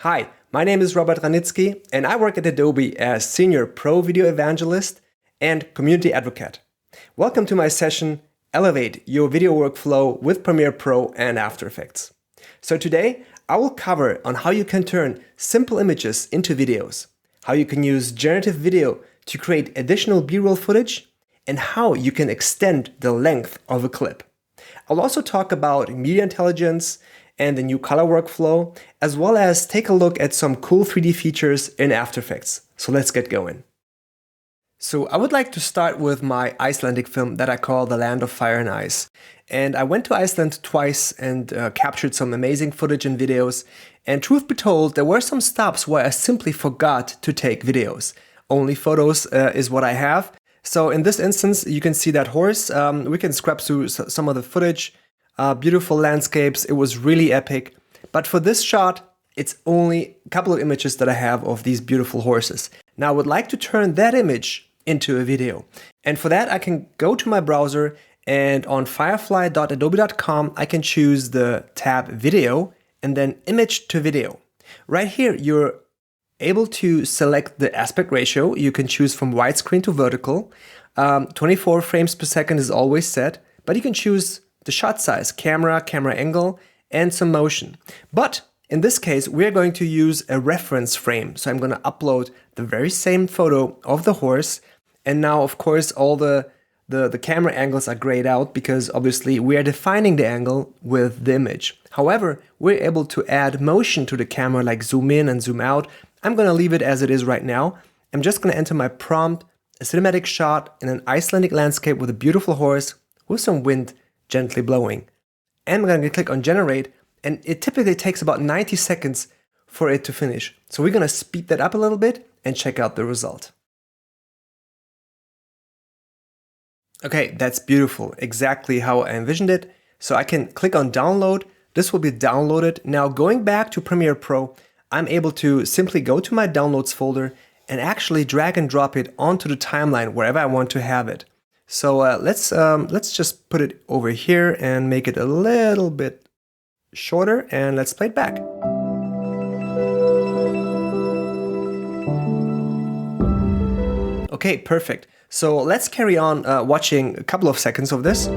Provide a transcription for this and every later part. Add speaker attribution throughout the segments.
Speaker 1: Hi, my name is Robert Hranitzky and I work at Adobe as Senior Pro Video Evangelist and Community Advocate. Welcome to my session, Elevate Your Video Workflow with Premiere Pro and After Effects. So today, I will cover on how you can turn simple images into videos, how you can use generative video to create additional B-roll footage, and how you can extend the length of a clip. I'll also talk about media intelligence and the new color workflow, as well as take a look at some cool 3D features in After Effects. So let's get going. So I would like to start with my Icelandic film that I call The Land of Fire and Ice. And I went to Iceland twice and captured some amazing footage and videos. And truth be told, there were some stops where I simply forgot to take videos. Only photos is what I have. So in this instance, you can see that horse. We can scrap through some of the footage. Beautiful landscapes. It was really epic. But for this shot, it's only a couple of images that I have of these beautiful horses. Now I would like to turn that image into a video. And for that, I can go to my browser and on firefly.adobe.com, I can choose the tab Video and then Image to Video. Right here, you're able to select the aspect ratio. You can choose from widescreen to vertical. 24 frames per second is always set, but you can choose the shot size, camera angle, and some motion. But in this case, we're going to use a reference frame. So I'm going to upload the very same photo of the horse. And now, of course, all the camera angles are grayed out because obviously we are defining the angle with the image. However, we're able to add motion to the camera, like zoom in and zoom out. I'm going to leave it as it is right now. I'm just going to enter my prompt, a cinematic shot in an Icelandic landscape with a beautiful horse with some wind gently blowing. And I'm going to click on generate, and it typically takes about 90 seconds for it to finish. So we're going to speed that up a little bit and check out the result. Okay, that's beautiful. Exactly how I envisioned it. So I can click on download. This will be downloaded. Now going back to Premiere Pro, I'm able to simply go to my downloads folder and actually drag and drop it onto the timeline wherever I want to have it. So let's just put it over here and make it a little bit shorter, and let's play it back. Okay, perfect. So let's carry on watching a couple of seconds of this.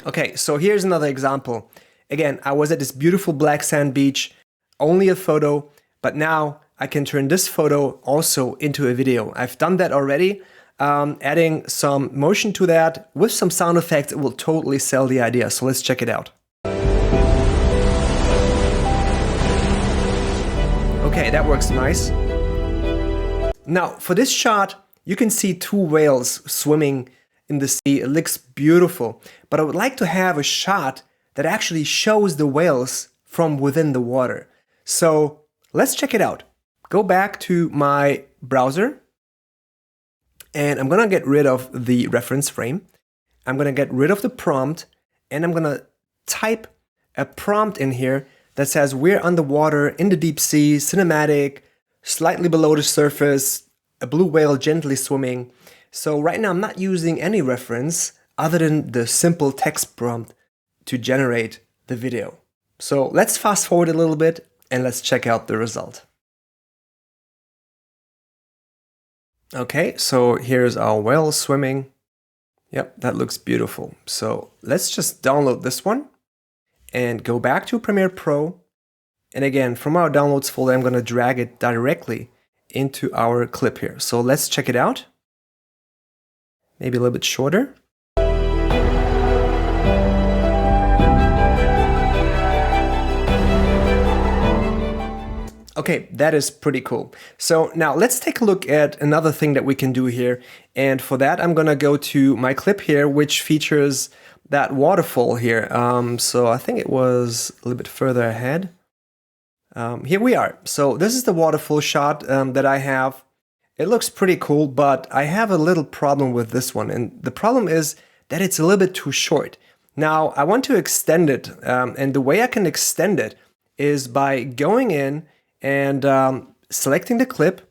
Speaker 1: Okay, so here's another example. Again, I was at this beautiful black sand beach, only a photo, but now I can turn this photo also into a video. I've done that already, adding some motion to that with some sound effects. It will totally sell the idea. So let's check it out. Okay, that works nice. Now, for this shot, you can see two whales swimming in the sea. It looks beautiful, but I would like to have a shot that actually shows the whales from within the water. So let's check it out. Go back to my browser, and I'm gonna get rid of the reference frame. I'm gonna get rid of the prompt, and I'm gonna type a prompt in here that says we're underwater in the deep sea, cinematic, slightly below the surface, a blue whale gently swimming. So right now I'm not using any reference other than the simple text prompt to generate the video. So let's fast forward a little bit and let's check out the result. Okay, so here's our whale swimming. Yep, that looks beautiful. So let's just download this one and go back to Premiere Pro. And again, from our downloads folder, I'm going to drag it directly into our clip here. So let's check it out. Maybe a little bit shorter. Okay, that is pretty cool. So now let's take a look at another thing that we can do here. And for that, I'm gonna go to my clip here, which features that waterfall here. So I think it was a little bit further ahead. Here we are. So this is the waterfall shot that I have. It looks pretty cool, but I have a little problem with this one. And the problem is that it's a little bit too short. Now I want to extend it. And the way I can extend it is by going in and selecting the clip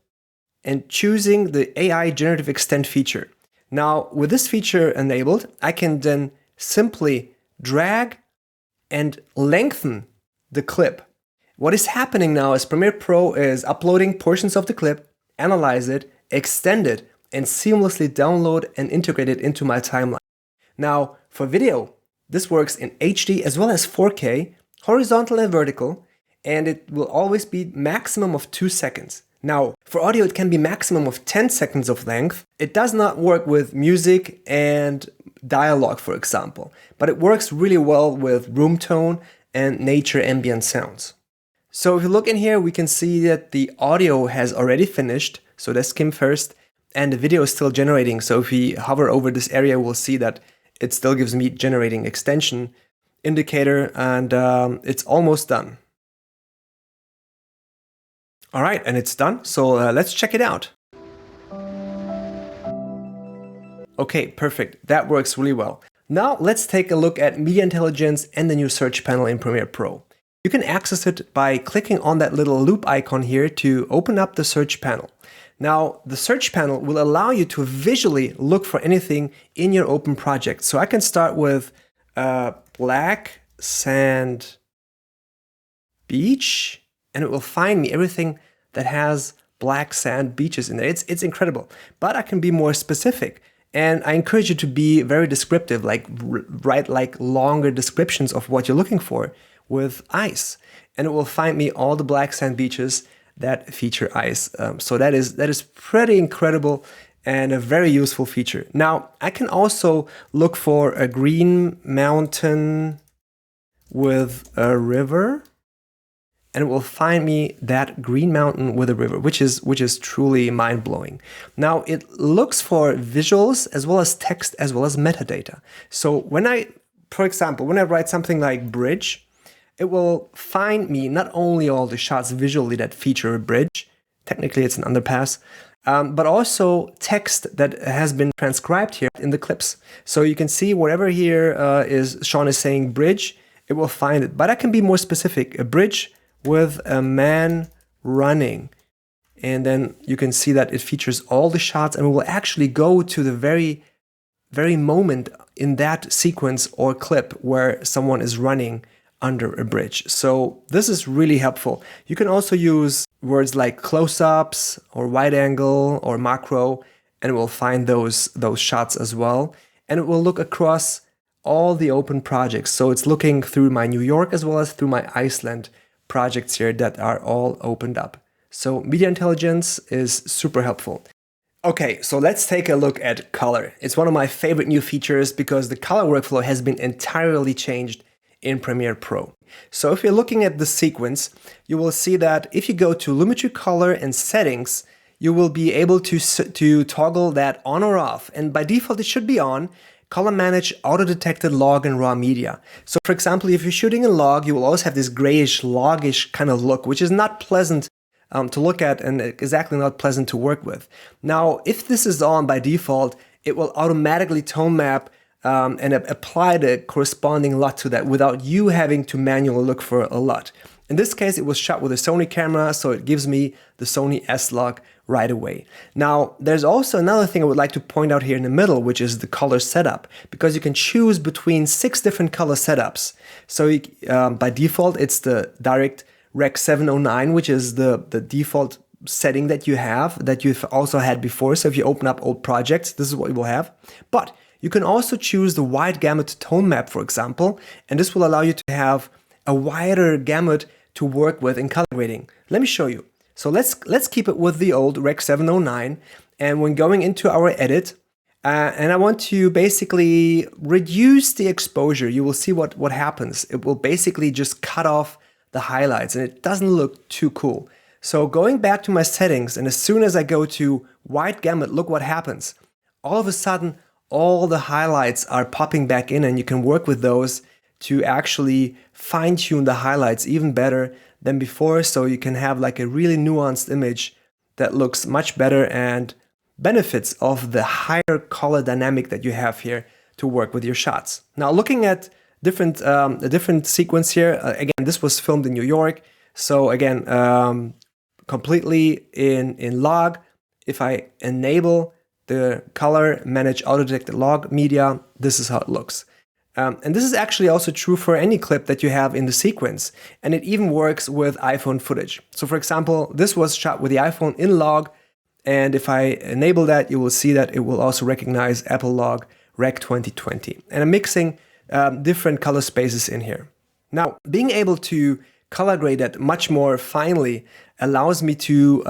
Speaker 1: and choosing the AI Generative Extend feature. Now, with this feature enabled, I can then simply drag and lengthen the clip. What is happening now is Premiere Pro is uploading portions of the clip, analyze it, extend it, and seamlessly download and integrate it into my timeline. Now, for video, this works in HD as well as 4K, horizontal and vertical, and it will always be maximum of 2 seconds. Now, for audio, it can be maximum of 10 seconds of length. It does not work with music and dialogue, for example, but it works really well with room tone and nature ambient sounds. So if you look in here, we can see that the audio has already finished. So let's skim first, and the video is still generating. So if we hover over this area, we'll see that it still gives me generating extension indicator, and it's almost done. All right, and it's done. So let's check it out. Okay, perfect. That works really well. Now let's take a look at Media Intelligence and the new search panel in Premiere Pro. You can access it by clicking on that little loop icon here to open up the search panel. Now, the search panel will allow you to visually look for anything in your open project. So I can start with black sand beach, and it will find me everything that has black sand beaches in there. It's incredible, but I can be more specific. And I encourage you to be very descriptive, like write like longer descriptions of what you're looking for with ice, and it will find me all the black sand beaches that feature ice. So that is pretty incredible and a very useful feature. Now, I can also look for a green mountain with a river, and it will find me that green mountain with a river, which is truly mind-blowing. Now, it looks for visuals as well as text as well as metadata. So for example, when I write something like bridge, it will find me not only all the shots visually that feature a bridge, technically it's an underpass, but also text that has been transcribed here in the clips. So you can see whatever here Sean is saying bridge, it will find it. But I can be more specific, a bridge with a man running. And then you can see that it features all the shots, and we will actually go to the very, very moment in that sequence or clip where someone is running under a bridge. So this is really helpful. You can also use words like close-ups or wide angle or macro, and it will find those shots as well. And it will look across all the open projects. So it's looking through my New York as well as through my Iceland projects here that are all opened up. So Media Intelligence is super helpful. Okay, so let's take a look at color. It's one of my favorite new features because the color workflow has been entirely changed in Premiere Pro. So if you're looking at the sequence, you will see that if you go to Lumetri Color and Settings, you will be able to toggle that on or off. And by default, it should be on. Color Manage Auto-Detected Log and Raw Media. So for example, if you're shooting in log, you will always have this grayish, logish kind of look, which is not pleasant to look at and exactly not pleasant to work with. Now, if this is on by default, it will automatically tone map and apply the corresponding LUT to that without you having to manually look for a LUT. In this case, it was shot with a Sony camera, so it gives me the Sony S-Log right away. Now, there's also another thing I would like to point out here in the middle, which is the color setup, because you can choose between 6 different color setups. So by default, it's the direct Rec 709, which is the default setting that you have, that you've also had before. So if you open up old projects, this is what you will have. But you can also choose the wide gamut tone map, for example, and this will allow you to have a wider gamut to work with in color grading. Let me show you. So let's keep it with the old Rec 709, and when going into our edit, and I want to basically reduce the exposure, you will see what happens. It will basically just cut off the highlights, and it doesn't look too cool. So going back to my settings, and as soon as I go to wide gamut, look what happens. All of a sudden, all the highlights are popping back in, and you can work with those to actually fine-tune the highlights even better than before, so you can have like a really nuanced image that looks much better and benefits of the higher color dynamic that you have here to work with your shots. Now, looking at a different sequence here, again, this was filmed in New York, so again, completely in log. If I enable the color, manage auto-detected log media, this is how it looks. And this is actually also true for any clip that you have in the sequence. And it even works with iPhone footage. So for example, this was shot with the iPhone in log. And if I enable that, you will see that it will also recognize Apple log Rec 2020. And I'm mixing different color spaces in here. Now, being able to color grade that much more finely allows me to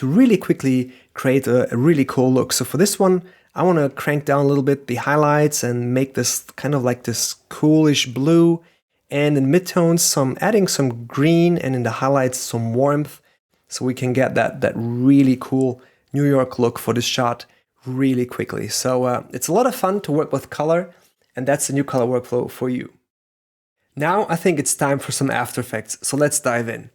Speaker 1: really quickly create a really cool look. So for this one, I want to crank down a little bit the highlights and make this kind of like this coolish blue. And in midtones, adding some green, and in the highlights, some warmth. So we can get that really cool New York look for this shot really quickly. So it's a lot of fun to work with color, and that's the new color workflow for you. Now I think it's time for some After Effects, so let's dive in.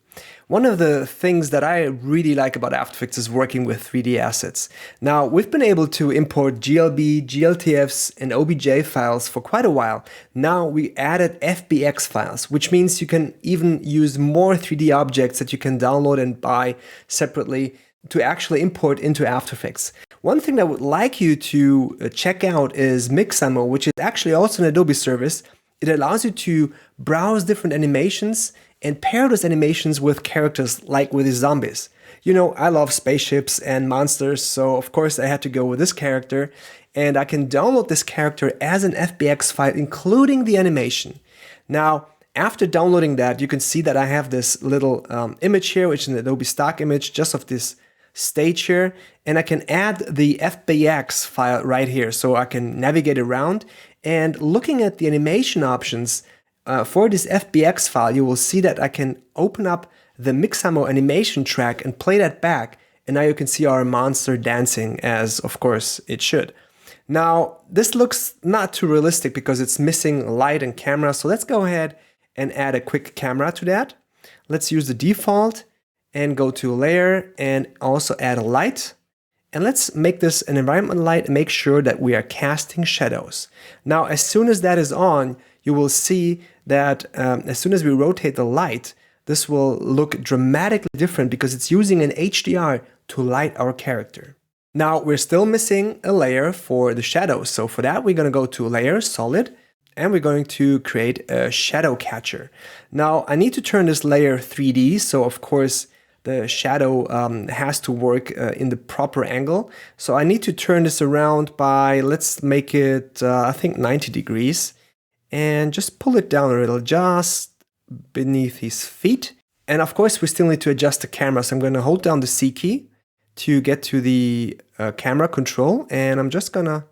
Speaker 1: One of the things that I really like about After Effects is working with 3D assets. Now, we've been able to import GLB, GLTFs, and OBJ files for quite a while. Now we added FBX files, which means you can even use more 3D objects that you can download and buy separately to actually import into After Effects. One thing that I would like you to check out is Mixamo, which is actually also an Adobe service. It allows you to browse different animations and pair those animations with characters like with the zombies. You know, I love spaceships and monsters, so of course I had to go with this character, and I can download this character as an FBX file, including the animation. Now, after downloading that, you can see that I have this little image here, which is an Adobe stock image just of this stage here, and I can add the FBX file right here, so I can navigate around. And looking at the animation options for this FBX file, you will see that I can open up the Mixamo animation track and play that back, and now you can see our monster dancing as, of course, it should. Now, this looks not too realistic because it's missing light and camera, so let's go ahead and add a quick camera to that. Let's use the default and go to layer and also add a light. And let's make this an environment light and make sure that we are casting shadows. Now, as soon as that is on, you will see that as soon as we rotate the light, this will look dramatically different because it's using an HDR to light our character. Now, we're still missing a layer for the shadows. So for that, we're going to go to Layer, Solid, and we're going to create a shadow catcher. Now, I need to turn this layer 3D. So of course, the shadow has to work in the proper angle. So I need to turn this around by, let's make it, I think 90 degrees. And just pull it down a little, just beneath his feet. And of course, we still need to adjust the camera. So I'm going to hold down the C key to get to the camera control. And I'm just going to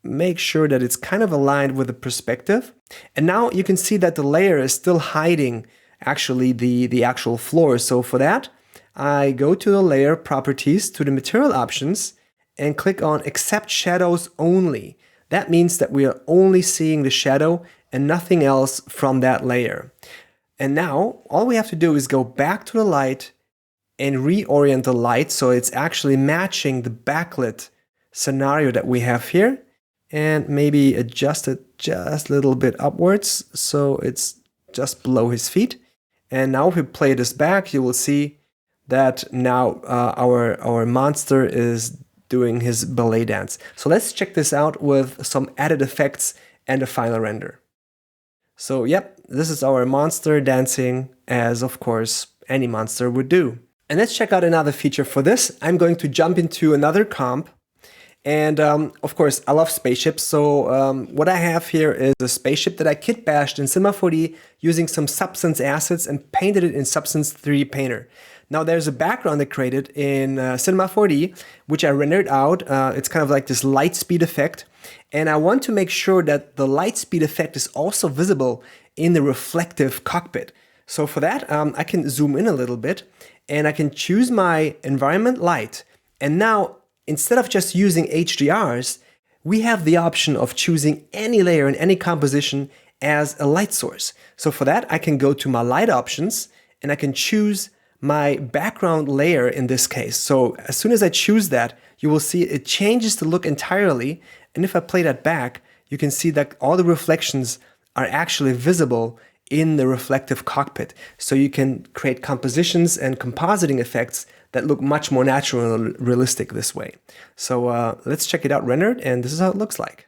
Speaker 1: make sure that it's kind of aligned with the perspective. And now you can see that the layer is still hiding actually the actual floor. So for that, I go to the layer properties, to the material options, and click on accept shadows only. That means that we are only seeing the shadow and nothing else from that layer. And now all we have to do is go back to the light and reorient the light so it's actually matching the backlit scenario that we have here, and maybe adjust it just a little bit upwards so it's just below his feet. And now if we play this back, you will see that now our monster is doing his ballet dance. So let's check this out with some added effects and a final render. So yep, this is our monster dancing as, of course, any monster would do. And let's check out another feature for this. I'm going to jump into another comp. And of course, I love spaceships. So what I have here is a spaceship that I kit bashed in Cinema 4D using some Substance assets and painted it in Substance 3D Painter. Now there's a background I created in Cinema 4D, which I rendered out. It's kind of like this light speed effect. And I want to make sure that the light speed effect is also visible in the reflective cockpit. So for that, I can zoom in a little bit and I can choose my environment light. And now, instead of just using HDRs, we have the option of choosing any layer in any composition as a light source. So for that, I can go to my light options and I can choose my background layer in this case. So as soon as I choose that, you will see it changes the look entirely. And if I play that back, you can see that all the reflections are actually visible in the reflective cockpit. So you can create compositions and compositing effects that look much more natural and realistic this way. So let's check it out rendered, and this is how it looks like.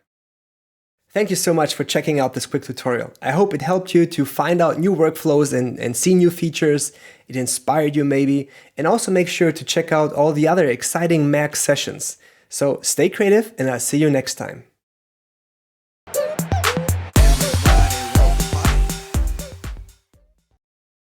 Speaker 1: Thank you so much for checking out this quick tutorial. I hope it helped you to find out new workflows and see new features. It inspired you maybe. And also make sure to check out all the other exciting Mac sessions. So stay creative, and I'll see you next time.